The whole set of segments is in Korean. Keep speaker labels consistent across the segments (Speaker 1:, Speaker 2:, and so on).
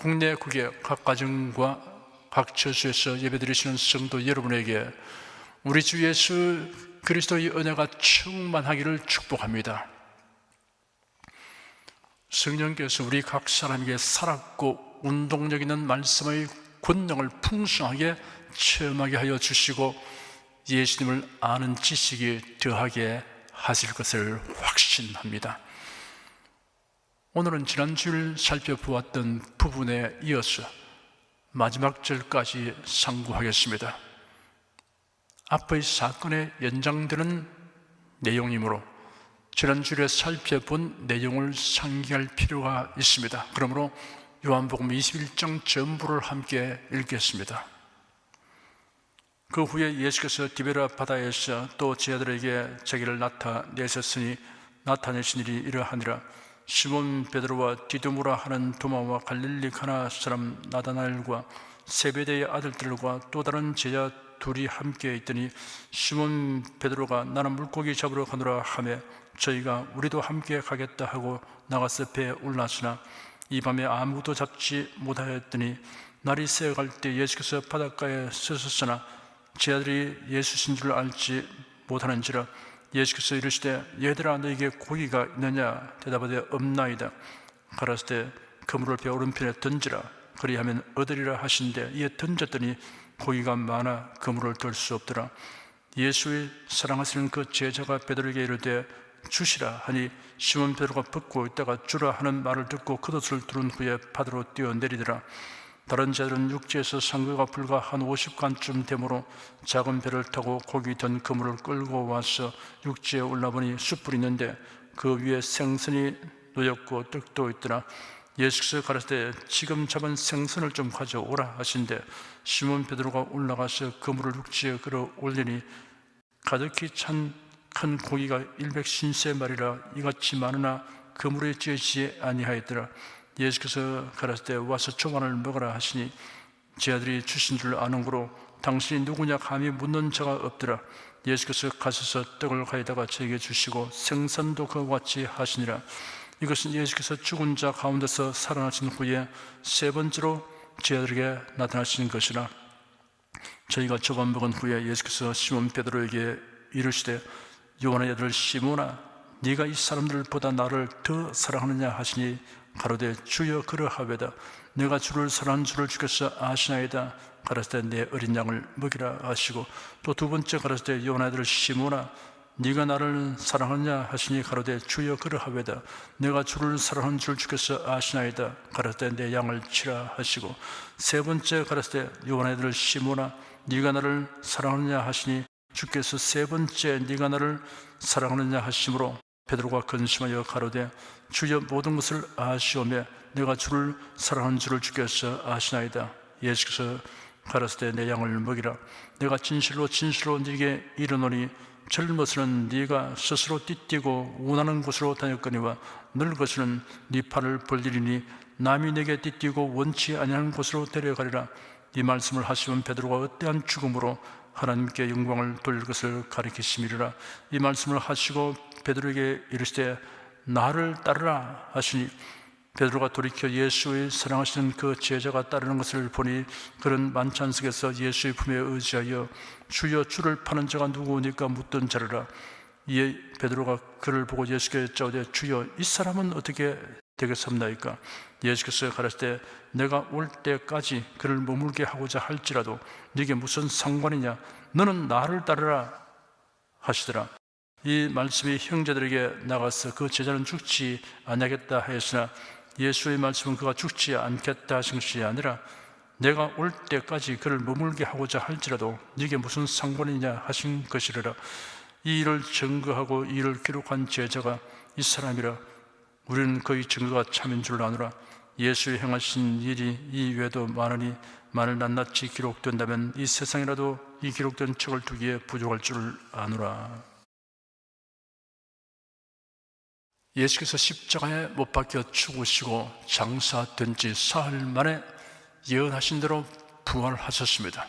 Speaker 1: 국내 국외 각 가정과 각 처소에서 예배드리시는 성도 여러분에게 우리 주 예수 그리스도의 은혜가 충만하기를 축복합니다. 성령께서 우리 각 사람에게 살았고 운동력 있는 말씀의 권능을 풍성하게 체험하게 하여 주시고 예수님을 아는 지식이 더하게 하실 것을 확신합니다. 오늘은 지난 주일 살펴보았던 부분에 이어서 마지막 절까지 상고하겠습니다. 앞의 사건에 연장되는 내용이므로 지난 주일에 살펴본 내용을 상기할 필요가 있습니다. 그러므로 요한복음 21장 전부를 함께 읽겠습니다. 그 후에 예수께서 디베라 바다에서 또 제자들에게 자기를 나타내셨으니 나타내신 일이 이러하니라. 시몬 베드로와 디두무라 하는 도마와 갈릴리 가나 사람 나다나엘과 세베대의 아들들과 또 다른 제자 둘이 함께 있더니 시몬 베드로가 나는 물고기 잡으러 가노라 하매 저희가 우리도 함께 가겠다 하고 나가서 배에 올랐으나 이 밤에 아무도 잡지 못하였더니 날이 새어갈 때 예수께서 바닷가에 서셨으나 제자들이 예수신 줄 알지 못하는지라. 예수께서 이르시되 얘들아 너에게 고기가 있느냐 대답하되 없나이다. 가라사대 때 그물을 배 오른편에 던지라 그리하면 얻으리라 하신대 이에 던졌더니 고기가 많아 그물을 들 수 없더라. 예수의 사랑하시는 그 제자가 베드로에게 이르되 주시라 하니 시몬 베드로가 벗고 있다가 주라 하는 말을 듣고 겉옷을 두른 후에 바다로 뛰어내리더라. 다른 제자들은 육지에서 상거가 불과 한 50간쯤 되므로 작은 배를 타고 고기 든 그물을 끌고 와서 육지에 올라보니 숯불이 있는데 그 위에 생선이 놓였고 떡도 있더라. 예수께서 가라사대 지금 잡은 생선을 좀 가져오라 하신대 시몬 베드로가 올라가서 그물을 육지에 끌어 올리니 가득히 찬 큰 고기가 150마리라 이같이 많으나 그물에 찌지 아니하였더라. 예수께서 가라사대 와서 조만을 먹으라 하시니 제자들이 주신 줄 아는 고로 당신이 누구냐 감히 묻는 자가 없더라. 예수께서 가셔서 떡을 가져다가 저에게 주시고 생선도 그와 같이 하시니라. 이것은 예수께서 죽은 자 가운데서 살아나신 후에 세 번째로 제자들에게 나타나신 것이라. 저희가 조반 먹은 후에 예수께서 시몬 베드로에게 이르시되 요한의 아들 시몬아 네가 이 사람들보다 나를 더 사랑하느냐 하시니 가로되 주여 그러하외다. 내가 주를 사랑하는 줄을 주께서 아시나이다. 가라사대 내 어린 양을 먹이라 하시고 또 두 번째 가라사대 요한의 아들 시몬아 네가 나를 사랑하느냐 하시니 가로되 주여 그러하외다. 내가 주를 사랑하는 줄 주께서 아시나이다. 가라사대 내 양을 치라 하시고 세 번째 가라사대 요한의 아들 시몬아 네가 나를 사랑하느냐 하시니 주께서 세 번째 네가 나를 사랑하느냐 하심으로 베드로가 근심하여 가로되 주여 모든 것을 아시오매 내가 주를 사랑하는 줄을 주께서 아시나이다. 예수께서 가라사대 내 양을 먹이라. 내가 진실로 진실로 네게 이르노니 젊어서는 네가 스스로 띠뛰고 원하는 곳으로 다녔거니와 늙어서는 네 팔을 벌리리니 남이 내게 띠뛰고 원치 아니하는 곳으로 데려가리라. 이 말씀을 하시면 베드로가 어떠한 죽음으로 하나님께 영광을 돌릴 것을 가리키심이라. 이 말씀을 하시고 베드로에게 이르시되 나를 따르라 하시니 베드로가 돌이켜 예수의 사랑하시는 그 제자가 따르는 것을 보니 그는 만찬 속에서 예수의 품에 의지하여 주여 주를 파는 자가 누구니까 묻던 자르라. 이에 베드로가 그를 보고 예수께 여짜오되 주여 이 사람은 어떻게 되겠습니까? 예수께서 가라사대 내가 올 때까지 그를 머물게 하고자 할지라도 네게 무슨 상관이냐 너는 나를 따르라 하시더라. 이 말씀이 형제들에게 나가서 그 제자는 죽지 아니하겠다 하였으나 예수의 말씀은 그가 죽지 않겠다 하신 것이 아니라 내가 올 때까지 그를 머물게 하고자 할지라도 네게 무슨 상관이냐 하신 것이라. 이 일을 증거하고 이 일을 기록한 제자가 이 사람이라. 우리는 그의 증거가 참인 줄 아노라. 예수의 행하신 일이 이 외에도 많으니 만일 낱낱이 기록된다면 이 세상이라도 이 기록된 책을 두기에 부족할 줄을 아노라. 예수께서 십자가에 못 박혀 죽으시고 장사된 지 사흘 만에 예언하신 대로 부활하셨습니다.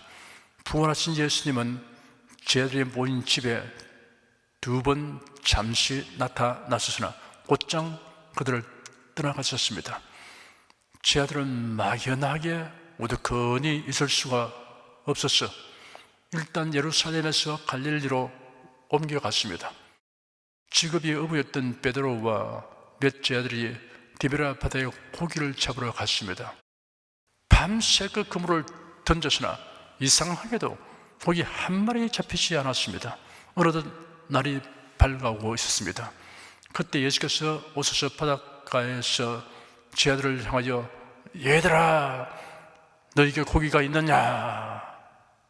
Speaker 1: 부활하신 예수님은 제자들이 모인 집에 두 번 잠시 나타나셨으나 곧장 그들을 떠나가셨습니다. 제 아들은 막연하게 우두커니 있을 수가 없었어. 일단 예루살렘에서 갈릴리로 옮겨갔습니다. 직업이 어부였던 베드로와 몇 제자들이 디베라 바다에 고기를 잡으러 갔습니다. 밤새 그 그물을 던졌으나 이상하게도 고기 한 마리 잡히지 않았습니다. 어느덧 날이 밝아오고 있었습니다. 그때 예수께서 오셔서 바닷가에서 제자들을 향하여 얘들아 너에게 고기가 있느냐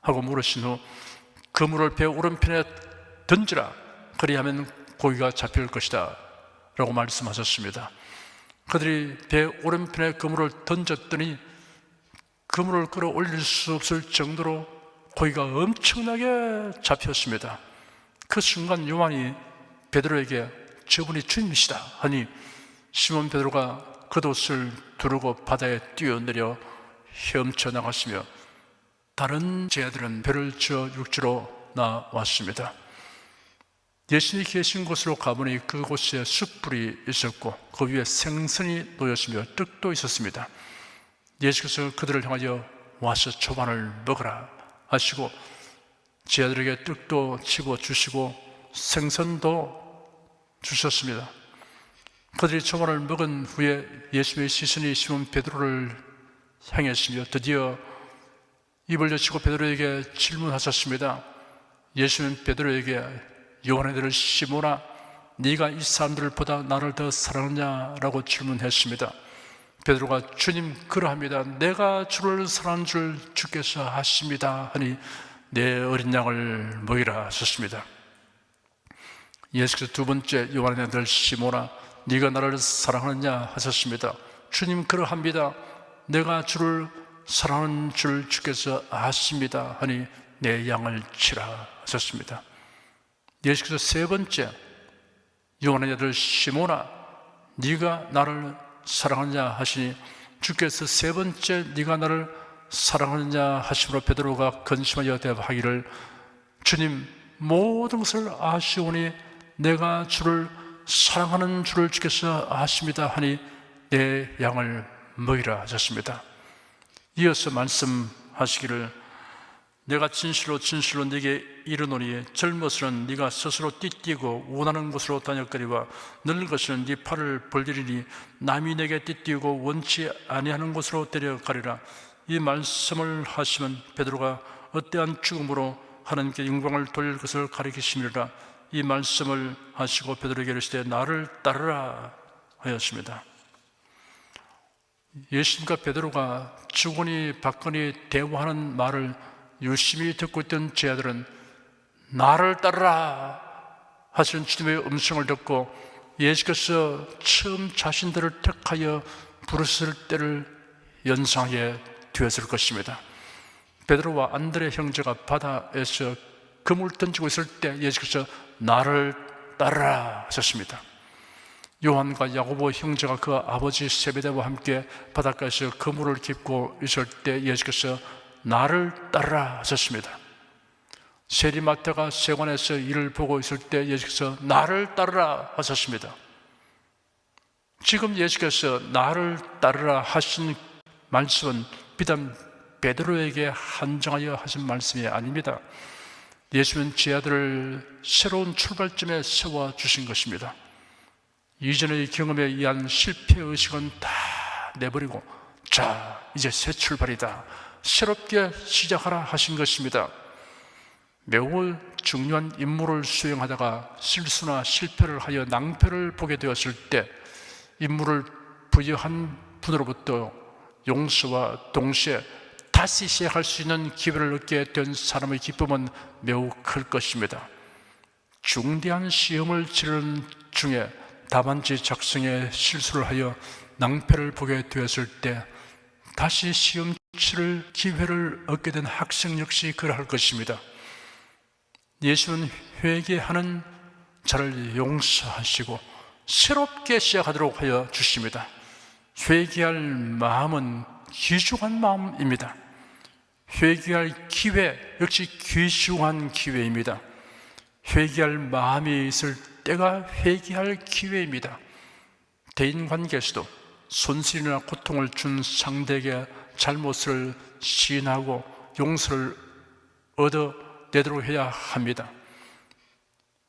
Speaker 1: 하고 물으신 후 그물을 배 오른편에 던지라 그리하면 고기가 잡힐 것이다 라고 말씀하셨습니다. 그들이 배 오른편에 그물을 던졌더니 그물을 끌어올릴 수 없을 정도로 고기가 엄청나게 잡혔습니다. 그 순간 요한이 베드로에게 저분이 주님이시다 하니 시몬 베드로가 겉옷을 두르고 바다에 뛰어내려 헤엄쳐 나갔으며 다른 제자들은 배를 지어 육지로 나왔습니다. 예수님이 계신 곳으로 가보니 그곳에 숯불이 있었고 그 위에 생선이 놓였으며 떡도 있었습니다. 예수께서 그들을 향하여 와서 초반을 먹으라 하시고 제자들에게 떡도 집어주시고 생선도 주셨습니다. 그들이 초반을 먹은 후에 예수님의 시선이 시몬 베드로를 향했으며 드디어 입을 여치고 베드로에게 질문하셨습니다. 예수님은 베드로에게 요한의 아들 시몬아 네가 이 사람들을 보다 나를 더 사랑하냐라고 질문했습니다. 베드로가 주님 그러합니다. 내가 주를 사랑하는 줄 주께서 하십니다 하니 내 어린 양을 먹이라 하셨습니다. 예수께서 두 번째 요한의 아들 시몬아 네가 나를 사랑하느냐 하셨습니다. 주님 그러합니다. 내가 주를 사랑하는 줄 주께서 아십니다 하니 내 양을 치라 하셨습니다. 예수께서 세 번째 요한의 아들 시몬아 네가 나를 사랑하느냐 하시니 주께서 세 번째 네가 나를 사랑하느냐 하심으로 베드로가 근심하여 대답하기를 주님 모든 것을 아시오니 내가 주를 사랑하는 줄을 주께서 아십니다 하니 내 양을 먹이라 하셨습니다. 이어서 말씀하시기를 내가 진실로 진실로 네게 이르노니 젊어서는 네가 스스로 띠띠고 원하는 곳으로 다녔거니와 늙어서는 네 팔을 벌리리니 남이 내게 띠띠고 원치 아니하는 곳으로 데려가리라. 이 말씀을 하시면 베드로가 어떠한 죽음으로 하나님께 영광을 돌릴 것을 가리키심이라. 이 말씀을 하시고 베드로에게 이르시되 나를 따르라 하였습니다. 예수님과 베드로가 주거니 받거니 대화하는 말을 유심히 듣고 있던 제자들은 나를 따르라 하시는 주님의 음성을 듣고 예수께서 처음 자신들을 택하여 부르실 때를 연상하게 되었을 것입니다. 베드로와 안드레 형제가 바다에서 그물 던지고 있을 때 예수께서 나를 따르라 하셨습니다. 요한과 야고보 형제가 그 아버지 세베대와 함께 바닷가에서 그물을 깁고 있을 때 예수께서 나를 따르라 하셨습니다. 세리마태가 세관에서 일을 보고 있을 때 예수께서 나를 따르라 하셨습니다. 지금 예수께서 나를 따르라 하신 말씀은 비단 베드로에게 한정하여 하신 말씀이 아닙니다. 예수는 제자들을 새로운 출발점에 세워주신 것입니다. 이전의 경험에 의한 실패의식은 다 내버리고 자 이제 새 출발이다 새롭게 시작하라 하신 것입니다. 매우 중요한 임무를 수행하다가 실수나 실패를 하여 낭패를 보게 되었을 때 임무를 부여한 분으로부터 용서와 동시에 다시 시작할 수 있는 기회를 얻게 된 사람의 기쁨은 매우 클 것입니다. 중대한 시험을 치르는 중에 답안지 작성에 실수를 하여 낭패를 보게 되었을 때 다시 시험 치를 기회를 얻게 된 학생 역시 그러할 것입니다. 예수는 회개하는 자를 용서하시고 새롭게 시작하도록 하여 주십니다. 회개할 마음은 귀중한 마음입니다. 회개할 기회 역시 귀중한 기회입니다. 회개할 마음이 있을 때가 회개할 기회입니다. 대인관계에서도 손실이나 고통을 준 상대에게 잘못을 시인하고 용서를 얻어내도록 해야 합니다.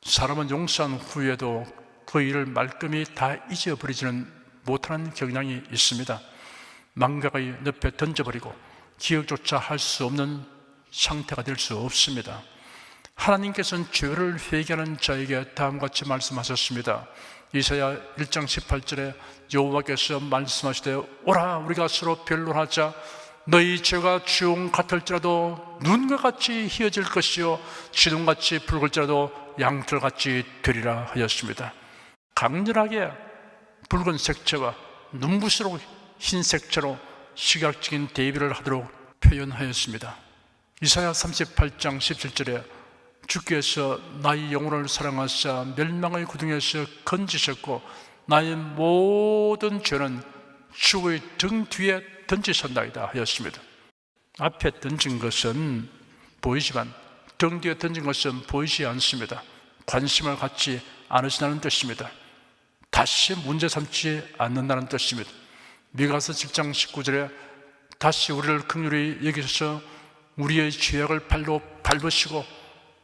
Speaker 1: 사람은 용서한 후에도 그 일을 말끔히 다 잊어버리지는 못하는 경향이 있습니다. 망각의 늪에 던져버리고 기억조차 할 수 없는 상태가 될 수 없습니다. 하나님께서는 죄를 회개하는 자에게 다음과 같이 말씀하셨습니다. 이사야 1장 18절에 여호와께서 말씀하시되 오라 우리가 서로 변론하자. 너희 죄가 주홍 같을지라도 눈과 같이 희어질 것이요 지둥같이 붉을지라도 양털같이 되리라 하였습니다. 강렬하게 붉은 색채와 눈부시록 흰 색채로 시각적인 대비를 하도록 표현하였습니다. 이사야 38장 17절에 주께서 나의 영혼을 사랑하사 멸망의 구덩이에서 건지셨고 나의 모든 죄는 주의 등 뒤에 던지셨나이다 하였습니다. 앞에 던진 것은 보이지만 등 뒤에 던진 것은 보이지 않습니다. 관심을 갖지 않으시다는 뜻입니다. 다시 문제 삼지 않는다는 뜻입니다. 미가서 7장 19절에 다시 우리를 긍휼히 여기셔서 우리의 죄악을 발로 밟으시고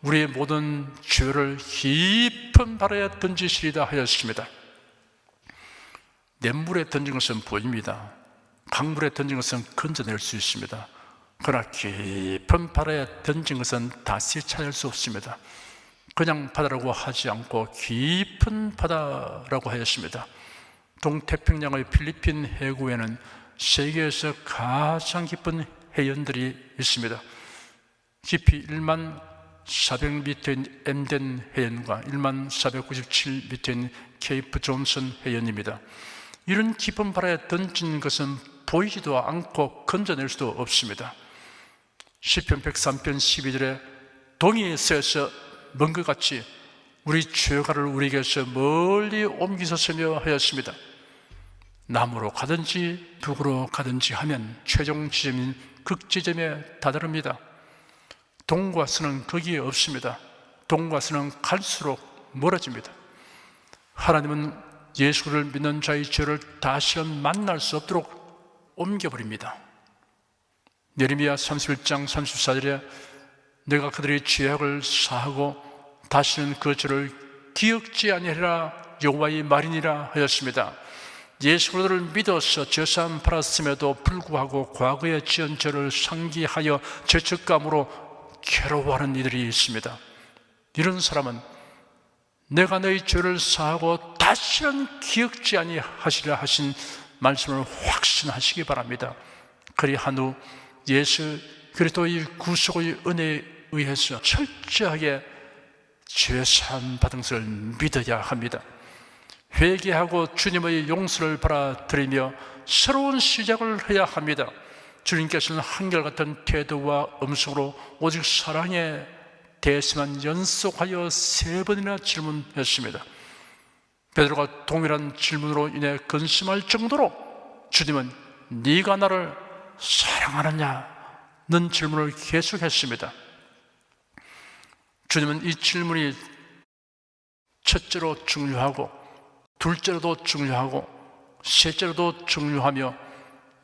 Speaker 1: 우리의 모든 죄를 깊은 바다에 던지시리다 하였습니다. 냇물에 던진 것은 보입니다. 강물에 던진 것은 건져낼 수 있습니다. 그러나 깊은 바다에 던진 것은 다시 찾을 수 없습니다. 그냥 바다라고 하지 않고 깊은 바다라고 하였습니다. 동태평양의 필리핀 해구에는 세계에서 가장 깊은 해연들이 있습니다. 깊이 1만 400m인 엠덴 해연과 1만 497m인 케이프 존슨 해연입니다. 이런 깊은 바다에 던진 것은 보이지도 않고 건져낼 수도 없습니다. 시편 103편 12절에 동이 새서 먼 것 같이 우리 죄가를 우리에게서 멀리 옮기셨으며 하였습니다. 남으로 가든지 북으로 가든지 하면 최종 지점인 극지점에 다다릅니다. 동과 서는 거기에 없습니다. 동과 서는 갈수록 멀어집니다. 하나님은 예수를 믿는 자의 죄를 다시는 만날 수 없도록 옮겨버립니다. 예레미야 31장 34절에 내가 그들의 죄악을 사하고 다시는 그 죄를 기억지 아니하리라 여호와의 말이니라 하였습니다. 예수 그리스도를 믿어서 죄사함 받았음에도 불구하고 과거에 지은 죄를 상기하여 죄책감으로 괴로워하는 이들이 있습니다. 이런 사람은 내가 너희 죄를 사하고 다시는 기억지 아니하시리라 하신 말씀을 확신하시기 바랍니다. 그리한 후 예수 그리스도의 구속의 은혜에 의해서 철저하게 죄사함 받은 것을 믿어야 합니다. 회개하고 주님의 용서를 받아들이며 새로운 시작을 해야 합니다. 주님께서는 한결같은 태도와 음성으로 오직 사랑에 대해서만 연속하여 3번이나 질문했습니다. 베드로가 동일한 질문으로 인해 근심할 정도로 주님은 네가 나를 사랑하느냐는 질문을 계속했습니다. 주님은 이 질문이 첫째로 중요하고 둘째로도 중요하고 셋째로도 중요하며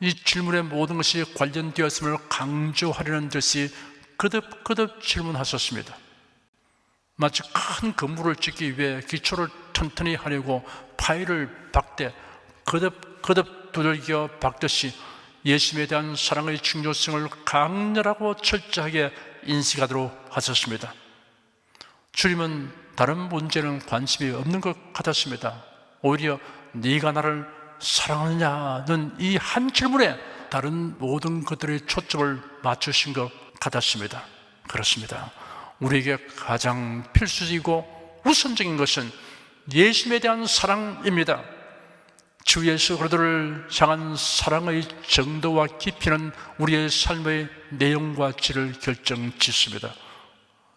Speaker 1: 이 질문의 모든 것이 관련되었음을 강조하려는 듯이 거듭거듭 질문하셨습니다. 마치 큰 건물을 짓기 위해 기초를 튼튼히 하려고 파일을 박되 거듭거듭 두들겨 박듯이 예수님에 대한 사랑의 중요성을 강렬하고 철저하게 인식하도록 하셨습니다. 주님은 다른 문제는 관심이 없는 것 같았습니다. 오히려 네가 나를 사랑하느냐는 이 한 질문에 다른 모든 것들의 초점을 맞추신 것 같았습니다. 그렇습니다. 우리에게 가장 필수적이고 우선적인 것은 예수님에 대한 사랑입니다. 주 예수 그리스도를 향한 사랑의 정도와 깊이는 우리의 삶의 내용과 질을 결정짓습니다.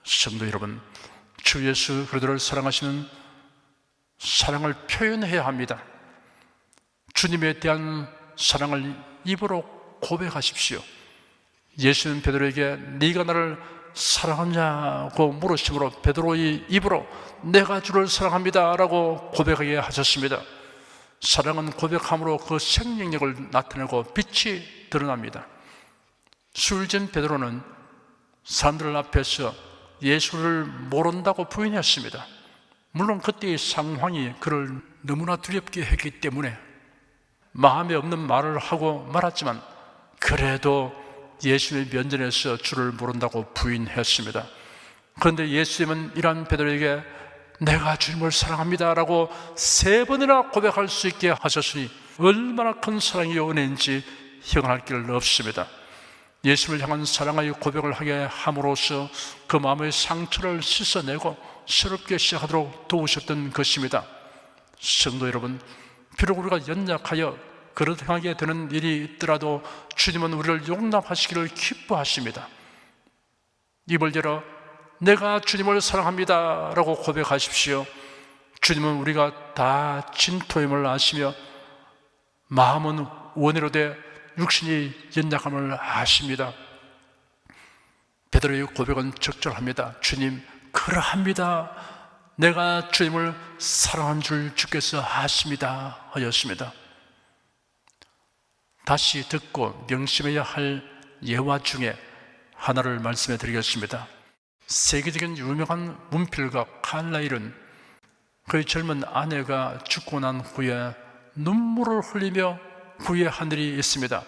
Speaker 1: 성도 여러분, 주 예수 그리스도를 사랑하시는 사랑을 표현해야 합니다. 주님에 대한 사랑을 입으로 고백하십시오. 예수는 베드로에게 네가 나를 사랑하냐고 물으심으로 베드로의 입으로 내가 주를 사랑합니다 라고 고백하게 하셨습니다. 사랑은 고백함으로 그 생명력을 나타내고 빛이 드러납니다. 술진 베드로는 사람들 앞에서 예수를 모른다고 부인했습니다. 물론 그때의 상황이 그를 너무나 두렵게 했기 때문에 마음에 없는 말을 하고 말았지만 그래도 예수의 면전에서 주를 모른다고 부인했습니다. 그런데 예수님은 이러한 베드로에게 내가 주님을 사랑합니다 라고 3번이나 고백할 수 있게 하셨으니 얼마나 큰 사랑이 은혜인지 형언할 길 없습니다. 예수를 향한 사랑의 고백을 하게 함으로써 그 마음의 상처를 씻어내고 새롭게 시작하도록 도우셨던 것입니다. 성도 여러분, 비록 우리가 연약하여 그렇게 하게 되는 일이 있더라도 주님은 우리를 용납하시기를 기뻐하십니다. 입을 열어 내가 주님을 사랑합니다 라고 고백하십시오. 주님은 우리가 다 진토임을 아시며 마음은 원해로 돼 육신이 연약함을 아십니다. 베드로의 고백은 적절합니다. 주님, 그러합니다. 내가 주님을 사랑한 줄 주께서 아십니다 하였습니다. 다시 듣고 명심해야 할 예화 중에 하나를 말씀해 드리겠습니다. 세계적인 유명한 문필가 칼라일은 그의 젊은 아내가 죽고 난 후에 눈물을 흘리며 후회한 일이 있습니다.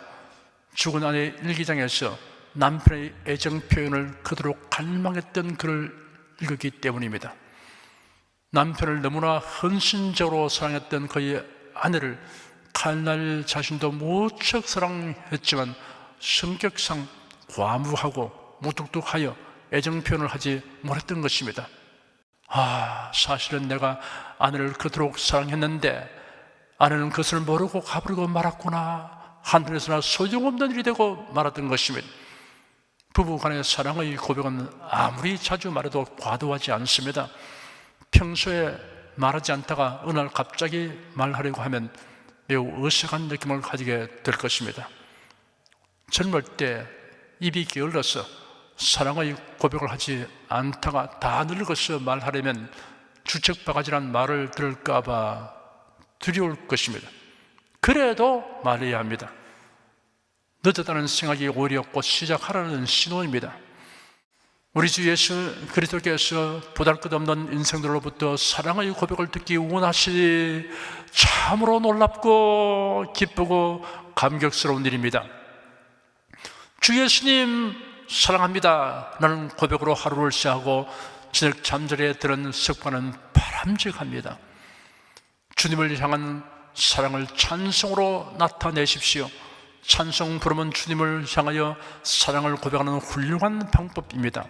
Speaker 1: 죽은 아내의 일기장에서 남편의 애정 표현을 그토록 갈망했던 글을 읽었기 때문입니다. 남편을 너무나 헌신적으로 사랑했던 그의 아내를 칼날 자신도 무척 사랑했지만 성격상 과무하고 무뚝뚝하여 애정 표현을 하지 못했던 것입니다. 사실은 내가 아내를 그토록 사랑했는데 아내는 그것을 모르고 가버리고 말았구나. 하늘에서나 소용없는 일이 되고 말았던 것입니다. 부부간의 사랑의 고백은 아무리 자주 말해도 과도하지 않습니다. 평소에 말하지 않다가 어느 날 갑자기 말하려고 하면 매우 어색한 느낌을 가지게 될 것입니다. 젊을 때 입이 게을러서 사랑의 고백을 하지 않다가 다 늙어서 말하려면 주책바가지란 말을 들을까 봐 두려울 것입니다. 그래도 말해야 합니다. 늦었다는 생각이 오히려 곧 시작하라는 신호입니다. 우리 주 예수 그리스도께서 보잘것없는 인생들로부터 사랑의 고백을 듣기 원하시니 참으로 놀랍고 기쁘고 감격스러운 일입니다. 주 예수님 사랑합니다 라는 고백으로 하루를 시작하고 저녁 잠자리에 드는 습관은 바람직합니다. 주님을 향한 사랑을 찬송으로 나타내십시오. 찬송 부르면 주님을 향하여 사랑을 고백하는 훌륭한 방법입니다.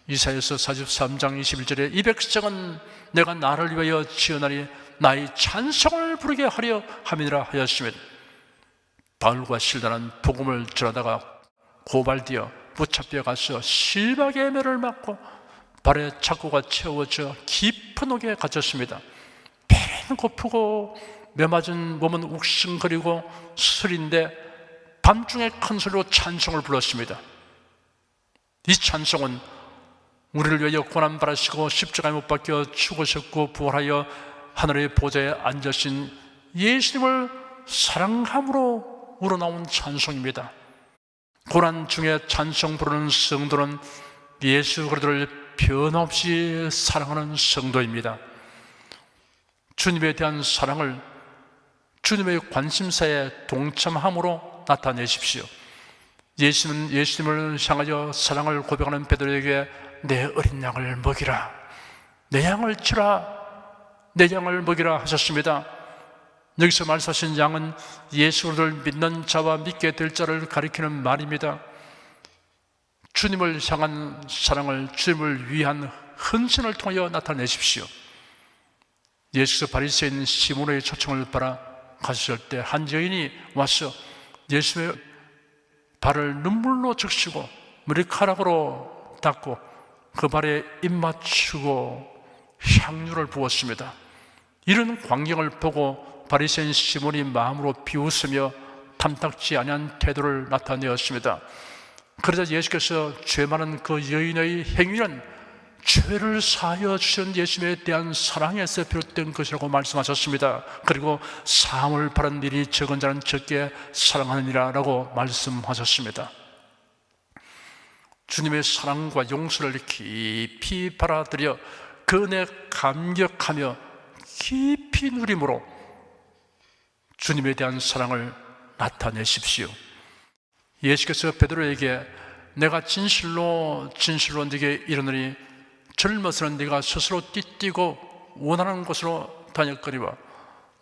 Speaker 1: 이사야서 43장 21절에 이 백성은 내가 나를 위하여 지어나니 나의 찬송을 부르게 하려 함이니라 하였습니다. 바울과 실라는 복음을 전하다가 고발되어 붙잡혀 가서 실박의 매를 맞고 발에 착고가 채워져 깊은 옥에 갇혔습니다. 배는 고프고 매맞은 몸은 욱신거리고 수술인데 밤중에 큰 소리로 찬송을 불렀습니다. 이 찬송은 우리를 위하여 고난받으시고 십자가에 못 박혀 죽으셨고 부활하여 하늘의 보좌에 앉으신 예수님을 사랑함으로 우러나온 찬송입니다. 고난 중에 찬송 부르는 성도는 예수 그리스도를 변함없이 사랑하는 성도입니다. 주님에 대한 사랑을 주님의 관심사에 동참함으로 나타내십시오. 예수는 예수님을 향하여 사랑을 고백하는 베드로에게 내 어린 양을 먹이라, 내 양을 치라, 내 양을 먹이라 하셨습니다. 여기서 말씀하신 양은 예수를 믿는 자와 믿게 될 자를 가리키는 말입니다. 주님을 향한 사랑을 주님을 위한 헌신을 통하여 나타내십시오. 예수께서 바리새인 시몬의 초청을 받아 가셨을 때 한 여인이 와서 예수의 발을 눈물로 적시고 머리카락으로 닦고 그 발에 입 맞추고 향유를 부었습니다. 이런 광경을 보고 바리새인 시몬이 마음으로 비웃으며 탐탁지 아니한 태도를 나타내었습니다. 그러자 예수께서 죄 많은 그 여인의 행위는 죄를 사하여 주신 예수님에 대한 사랑에서 비롯된 것이라고 말씀하셨습니다. 그리고 사함을 바라는 일이 적은 자는 적게 사랑하느니라 라고 말씀하셨습니다. 주님의 사랑과 용서를 깊이 받아들여 그 은혜에 감격하며 깊이 누림으로 주님에 대한 사랑을 나타내십시오. 예수께서 베드로에게 내가 진실로 진실로 네게 이르노니 젊어서는 네가 스스로 띠뛰고 원하는 곳으로 다녔거니와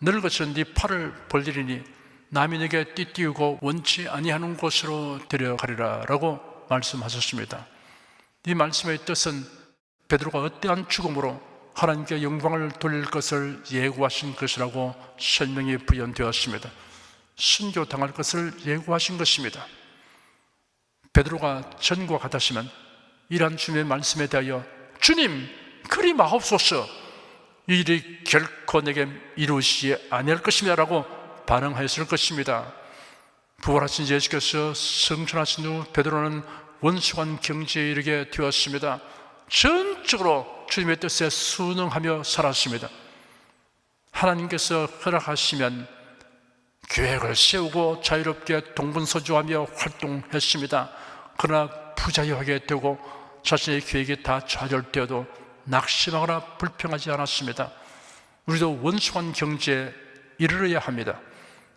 Speaker 1: 늙어서는 네 팔을 벌리리니 남이 네게 띠뛰고 원치 아니하는 곳으로 데려가리라 라고 말씀하셨습니다. 이 말씀의 뜻은 베드로가 어떠한 죽음으로 하나님께 영광을 돌릴 것을 예고하신 것이라고 설명이 부연되었습니다. 순교당할 것을 예고하신 것입니다. 베드로가 전과 같았으면 이러한 주님의 말씀에 대하여 주님 그리 마옵소서, 이 일이 결코 내게 이루시지 아니할 것입니다 라고 반응하였을 것입니다. 부활하신 예수께서 승천하신 후 베드로는 원수간 경지에 이르게 되었습니다. 전적으로 주님의 뜻에 순응하며 살았습니다. 하나님께서 허락하시면 계획을 세우고 자유롭게 동분서주하며 활동했습니다. 그러나 부자유하게 되고 자신의 계획이 다 좌절되어도 낙심하거나 불평하지 않았습니다. 우리도 원수한 경지에 이르러야 합니다.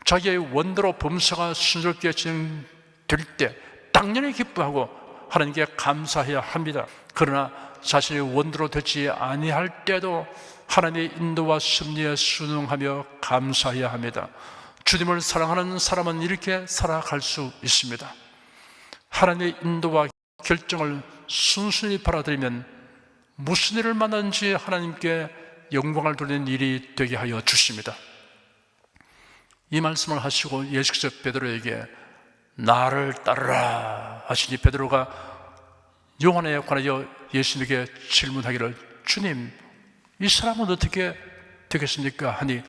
Speaker 1: 자기의 원대로 범사가 순조롭게 진행될 때 당연히 기뻐하고 하나님께 감사해야 합니다. 그러나 자신의 원대로 되지 아니할 때도 하나님의 인도와 섭리에 순응하며 감사해야 합니다. 주님을 사랑하는 사람은 이렇게 살아갈 수 있습니다. 하나님의 인도와 결정을 순순히 받아들이면 무슨 일을 만나든지 하나님께 영광을 돌리는 일이 되게 하여 주십니다. 이 말씀을 하시고 예수께서 베드로에게 나를 따르라 하시니 베드로가 요한에 관하여 예수님에게 질문하기를 주님 이 사람은 어떻게 되겠습니까? 하니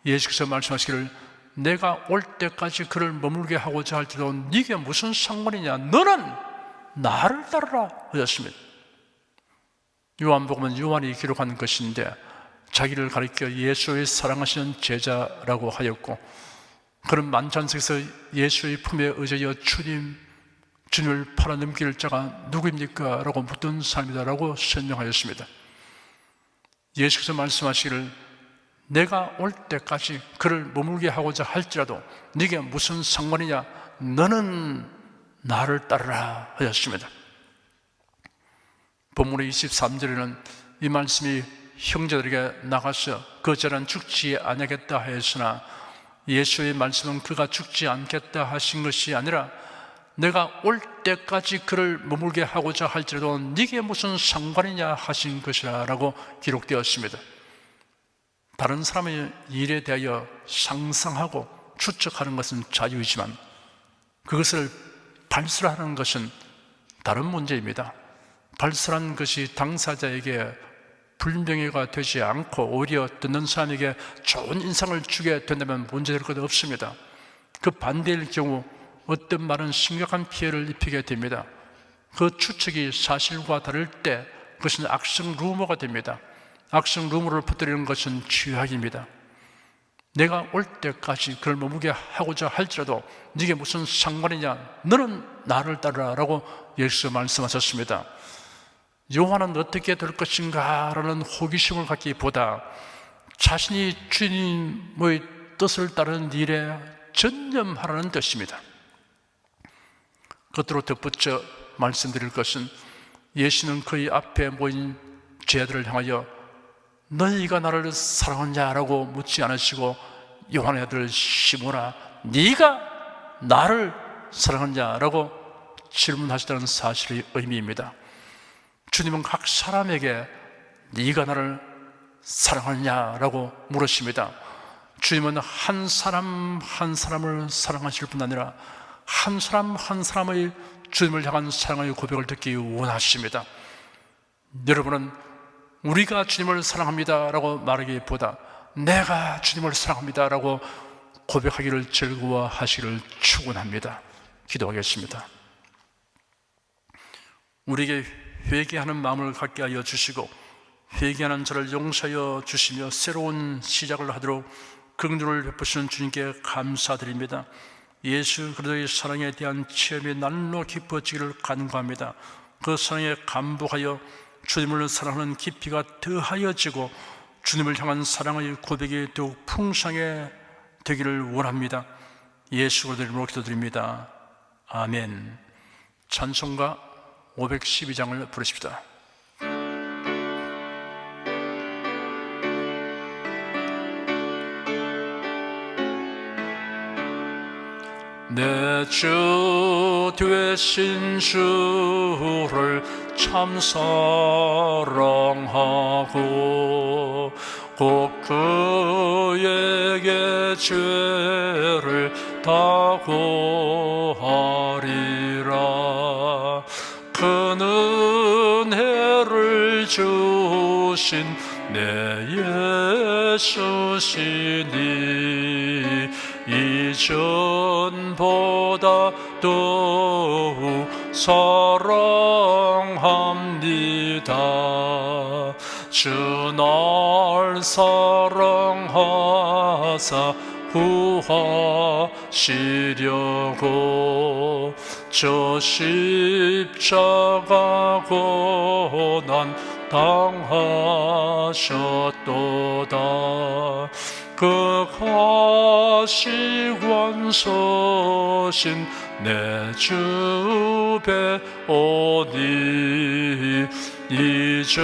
Speaker 1: 예수께서 말씀하시기를 내가 올 때까지 그를 머물게 하고자 할지라도 네게 무슨 상관이냐, 너는 나를 따르라 하셨습니다. 요한복음은 요한이 기록한 것인데 자기를 가리켜 예수의 사랑하시는 제자라고 하였고, 그는 만찬석에서 예수의 품에 의지하여 주님을 팔아넘길 자가 누구입니까? 라고 묻던 사람이다 라고 설명하였습니다. 예수께서 말씀하시기를 내가 올 때까지 그를 머물게 하고자 할지라도 네게 무슨 상관이냐, 너는 나를 따르라 하였습니다. 본문의 23절에는 이 말씀이 형제들에게 나가서 그 자는 죽지 아니하겠다 하였으나 예수의 말씀은 그가 죽지 않겠다 하신 것이 아니라 내가 올 때까지 그를 머물게 하고자 할지라도 네게 무슨 상관이냐 하신 것이라 라고 기록되었습니다. 다른 사람의 일에 대하여 상상하고 추측하는 것은 자유이지만 그것을 발설하는 것은 다른 문제입니다. 발설한 것이 당사자에게 불명예가 되지 않고 오히려 듣는 사람에게 좋은 인상을 주게 된다면 문제될 것 없습니다. 그 반대일 경우 어떤 말은 심각한 피해를 입히게 됩니다. 그 추측이 사실과 다를 때 그것은 악성 루머가 됩니다. 악성 루머를 퍼뜨리는 것은 죄악입니다. 내가 올 때까지 그를 머무게 하고자 할지라도 네게 무슨 상관이냐, 너는 나를 따르라 라고 예수께서 말씀하셨습니다. 요한은 어떻게 될 것인가 라는 호기심을 갖기보다 자신이 주님의 뜻을 따르는 일에 전념하라는 뜻입니다. 그것으로 덧붙여 말씀드릴 것은 예수는 그의 앞에 모인 제자들을 향하여 너희가 나를 사랑하냐라고 묻지 않으시고 요한의 아들 시몬아 네가 나를 사랑하냐라고 질문하시다는 사실의 의미입니다. 주님은 각 사람에게 네가 나를 사랑하냐라고 물으십니다. 주님은 한 사람 한 사람을 사랑하실 뿐 아니라 한 사람 한 사람의 주님을 향한 사랑의 고백을 듣기 원하십니다. 여러분은 우리가 주님을 사랑합니다 라고 말하기보다 내가 주님을 사랑합니다 라고 고백하기를 즐거워하시기를 축원합니다. 기도하겠습니다. 우리에게 회개하는 마음을 갖게 하여 주시고 회개하는 저를 용서하여 주시며 새로운 시작을 하도록 긍휼을 베푸시는 주님께 감사드립니다. 예수 그리스도의 사랑에 대한 체험이 날로 깊어지기를 간구합니다. 그 사랑에 감복하여 주님을 사랑하는 깊이가 더하여지고 주님을 향한 사랑의 고백이 더욱 풍성해 되기를 원합니다. 예수 그리스도 이름으로 기도드립니다. 아멘. 찬송가 512장을 부르십시다. 내 주 되신 주를 참 사랑하고 꼭 그에게 죄를 다 고하리라. 그 은혜를 주신 내 예수시니 이전보다 더욱 사랑합니다. 주 날 사랑하사 구하시려고 저 십자가 고난 당하셨도다. 그 가시관서신 내 주 배오니 이전보다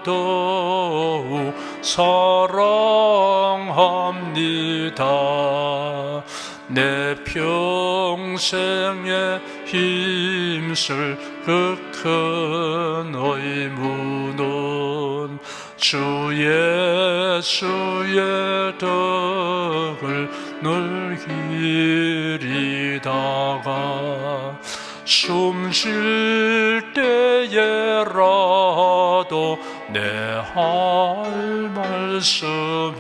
Speaker 1: 더욱 사랑합니다. 내 평생에 힘쓸 그 큰 의무는 주 예수의 덕을 늘 기리다가 숨 쉴 때에라도 내 할 말씀이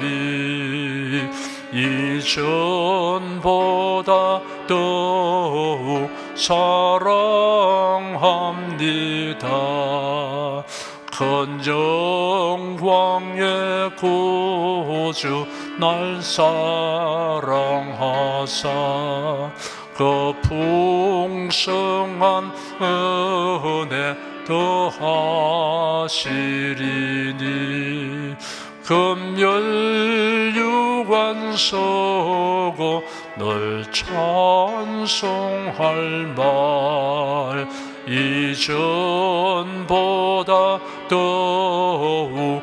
Speaker 1: 이전보다 더욱 사랑합니다. 건정광의 구주 날 사랑하사 그 풍성한 은혜 더하시리니 금열유관 서고 널 찬송할 말 이전보다 더욱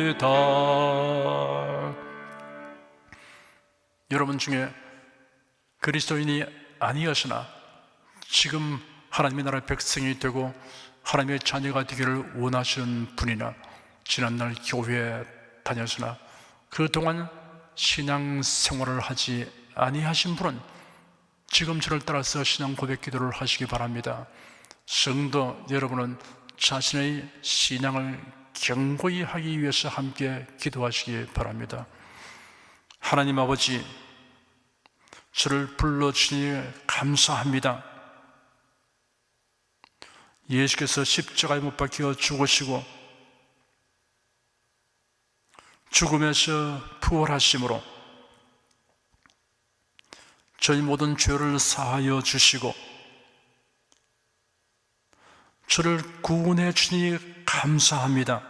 Speaker 1: 사랑합니다. 여러분 중에 그리스도인이 아니었으나 지금 하나님의 나라의 백성이 되고 하나님의 자녀가 되기를 원하시는 분이나 지난날 교회에 다녔으나 그동안 신앙생활을 하지 아니하신 분은 지금 저를 따라서 신앙 고백 기도를 하시기 바랍니다. 성도 여러분은 자신의 신앙을 견고히 하기 위해서 함께 기도하시기 바랍니다. 하나님 아버지, 저를 불러주시니 감사합니다. 예수께서 십자가에 못 박혀 죽으시고 죽음에서 부활하심으로 저희 모든 죄를 사하여 주시고 저를 구원해 주시니 감사합니다.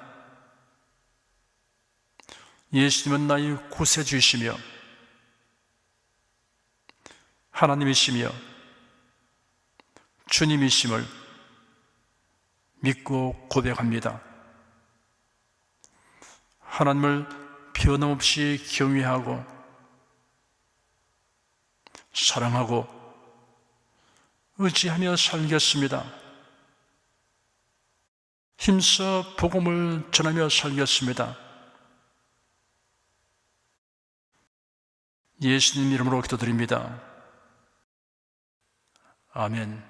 Speaker 1: 예수님은 나의 구세주이시며 하나님이시며 주님이심을 믿고 고백합니다. 하나님을 변함없이 경외하고 사랑하고 의지하며 살겠습니다. 힘써 복음을 전하며 살겠습니다. 예수님 이름으로 기도드립니다. 아멘.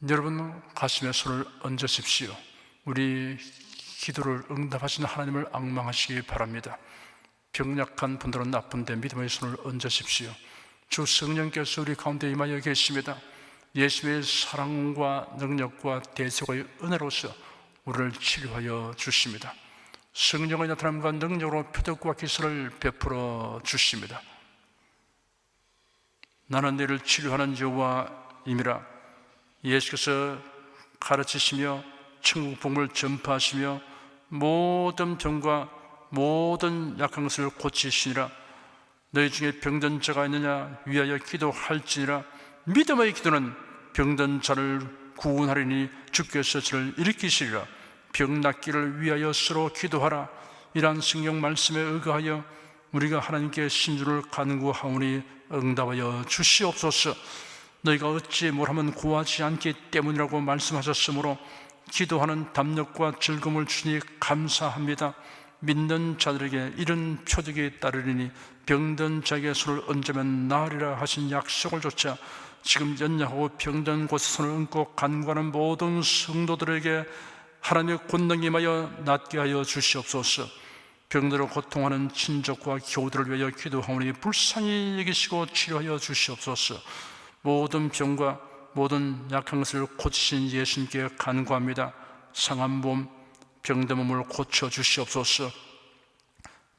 Speaker 1: 여러분 가슴에 손을 얹으십시오. 우리 기도를 응답하시는 하나님을 앙망하시기 바랍니다. 병약한 분들은 나쁜데 믿음의 손을 얹으십시오. 주 성령께서 우리 가운데 임하여 계십니다. 예수의 사랑과 능력과 대속의 은혜로서 우리를 치료하여 주십니다. 성령의 나타남과 능력으로 표적과 기사를 베풀어 주십니다. 나는 너를 치료하는 여호와임이라. 예수께서 가르치시며 천국 복음을 전파하시며 모든 병과 모든 약한 것을 고치시니라. 너희 중에 병든 자가 있느냐 위하여 기도할지니라. 믿음의 기도는 병든 자를 구원하리니 주께서 저를 일으키시리라. 병 낫기를 위하여 서로 기도하라. 이러한 성경 말씀에 의거하여 우리가 하나님께 신주를 간구하오니 응답하여 주시옵소서. 너희가 어찌 뭘하면 구하지 않기 때문이라고 말씀하셨으므로 기도하는 담력과 즐거움을 주니 감사합니다. 믿는 자들에게 이런 표적이 따르리니 병든 자에게 손을 얹으면 나으리라 하신 약속을 조차 지금 연약하고 병든 곳에 손을 얹고 간구하는 모든 성도들에게 하나님의 권능이 임하여 낫게 하여 주시옵소서. 병들어 고통하는 친족과 교우들을 위하여 기도하오니 불쌍히 여기시고 치료하여 주시옵소서. 모든 병과 모든 약한 것을 고치신 예수님께 간구합니다. 상한 몸, 병든 몸을 고쳐 주시옵소서.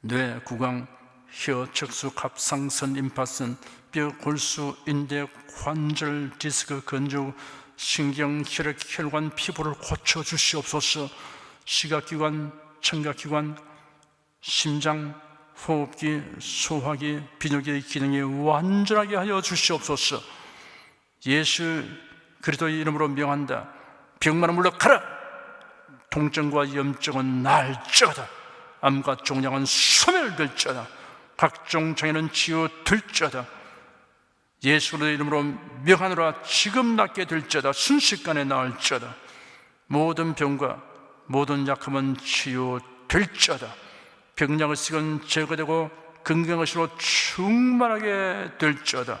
Speaker 1: 뇌, 구강, 혀, 척수, 갑상선, 임파선, 뼈, 골수, 인대, 관절, 디스크, 근육, 신경, 혈액, 혈관, 피부를 고쳐 주시옵소서. 시각기관, 청각기관, 심장, 호흡기, 소화기, 비뇨기의 기능이 완전하게 하여 주시옵소서. 예수 그리스도의 이름으로 명한다. 병만은 물러가라. 통증과 염증은 날짜다. 암과 종양은 소멸될자다. 각종 장애는 치유될자다. 예수의 이름으로 명하노라. 지금 낫게 될자다. 순식간에 나을자다. 모든 병과 모든 약함은 치유될자다. 병약의 식은 제거되고 건강의 식으로 충만하게 될자다.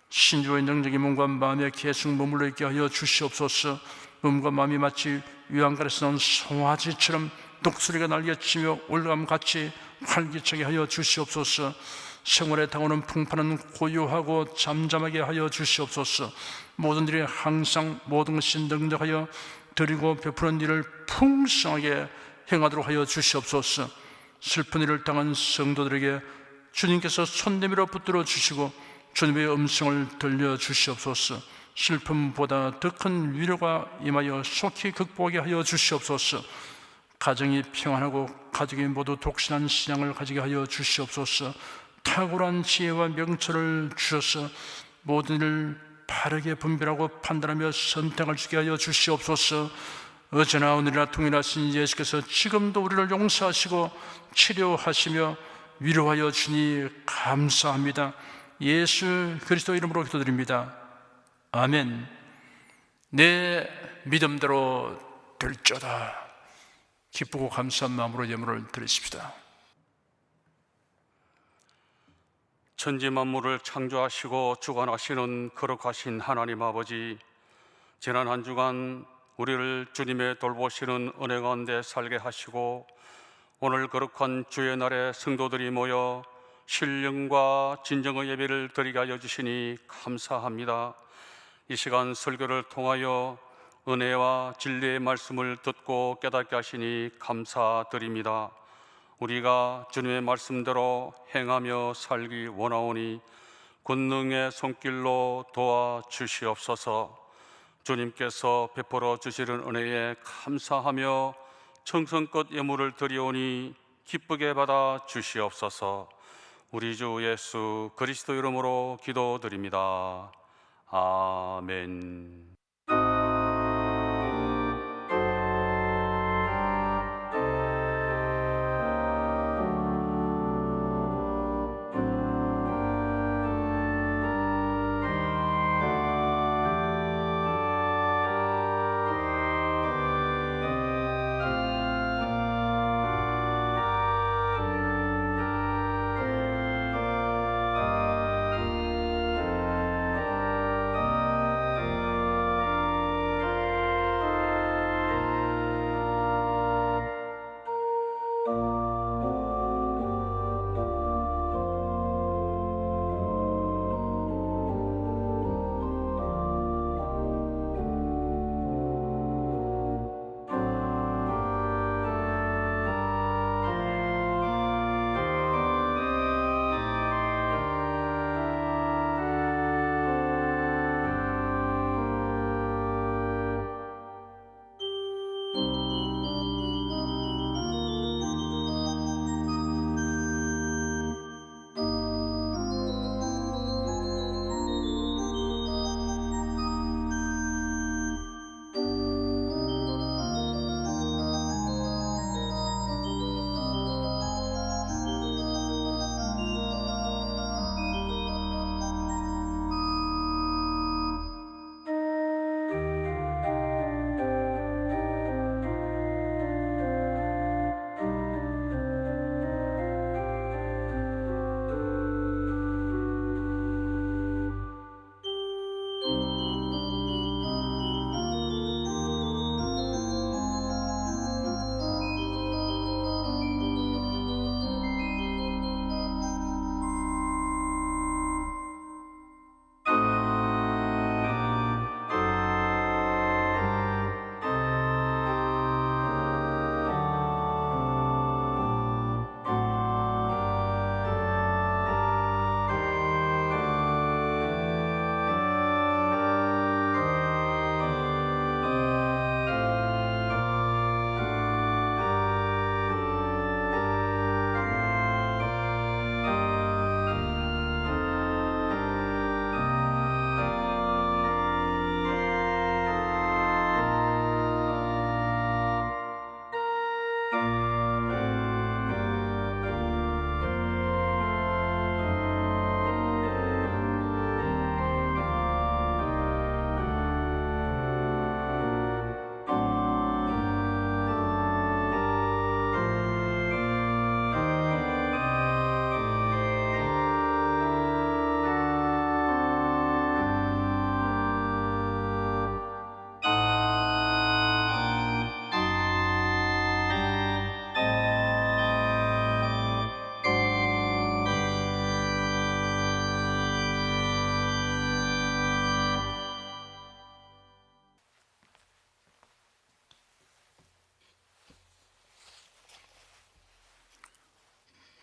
Speaker 1: 신주의 능력이 몸과 마음에 계속 머물러 있게 하여 주시옵소서. 몸과 마음이 마치 유황가에서 나온 송아지처럼 독수리가 날개치며 올라감같이 활기차게 하여 주시옵소서. 생활에 당하는 풍파는 고요하고 잠잠하게 하여 주시옵소서. 모든 일이 항상 모든 것이 능력하여 드리고 베푸는 일을 풍성하게 행하도록 하여 주시옵소서. 슬픈 일을 당한 성도들에게 주님께서 손 내밀어 붙들어 주시고 주님의 음성을 들려주시옵소서. 슬픔보다 더 큰 위로가 임하여 속히 극복하게 하여 주시옵소서. 가정이 평안하고 가족이 모두 독신한 신앙을 가지게 하여 주시옵소서. 탁월한 지혜와 명철을 주셔서 모든 일을 바르게 분별하고 판단하며 선택을 주게 하여 주시옵소서. 어제나 오늘이나 동일하신 예수께서 지금도 우리를 용서하시고 치료하시며 위로하여 주니 감사합니다. 예수 그리스도 이름으로 기도드립니다. 아멘. 내 믿음대로 될지어다. 기쁘고 감사한 마음으로 예물을 드리십시다.
Speaker 2: 천지 만물을 창조하시고 주관하시는 거룩하신 하나님 아버지, 지난 한 주간 우리를 주님의 돌보시는 은혜 가운데 살게 하시고 오늘 거룩한 주의 날에 성도들이 모여 신령과 진정의 예배를 드리게 하여 주시니 감사합니다. 이 시간 설교를 통하여 은혜와 진리의 말씀을 듣고 깨닫게 하시니 감사드립니다. 우리가 주님의 말씀대로 행하며 살기 원하오니 권능의 손길로 도와주시옵소서. 주님께서 베풀어 주시는 은혜에 감사하며 정성껏 예물을 드리오니 기쁘게 받아 주시옵소서. 우리 주 예수 그리스도 이름으로 기도드립니다. 아멘.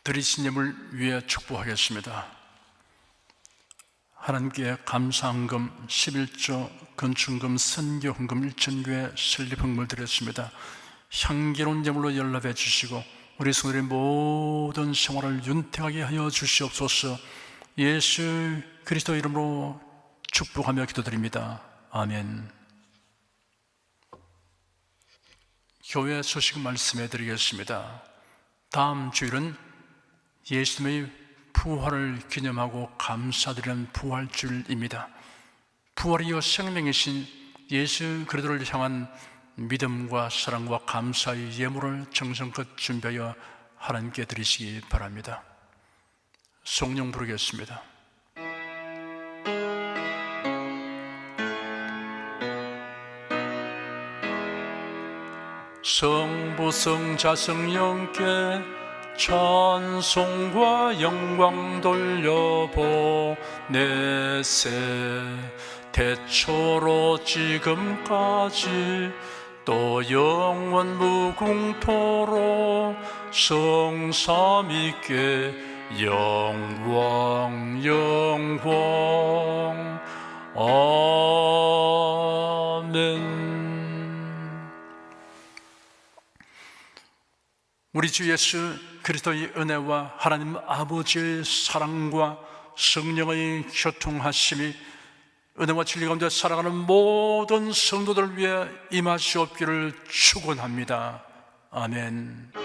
Speaker 1: 드리신 예물 위에 축복하겠습니다. 하나님께 감사헌금 11조, 건축금, 선교헌금 1,000교회 설립헌금을 드렸습니다. 향기로운 예물로 연락해 주시고 우리 성도들의 모든 생활을 윤택하게 하여 주시옵소서. 예수 그리스도 이름으로 축복하며 기도드립니다. 아멘. 교회 소식 말씀해 드리겠습니다. 다음 주일은 예수님의 부활을 기념하고 감사드리는 부활주일입니다. 부활이요 생명이신 예수 그리스도를 향한 믿음과 사랑과 감사의 예물을 정성껏 준비하여 하나님께 드리시기 바랍니다. 성령 부르겠습니다. 성부 성자 성령께 찬송과 영광 돌려보내세. 태초로 지금까지 또 영원 무궁토록 성삼위께 영광 영광. 아멘. 우리 주 예수 그리스도의 은혜와 하나님 아버지의 사랑과 성령의 교통하심이 은혜와 진리 가운데 살아가는 모든 성도들을 위해 임하시옵기를 축원합니다. 아멘.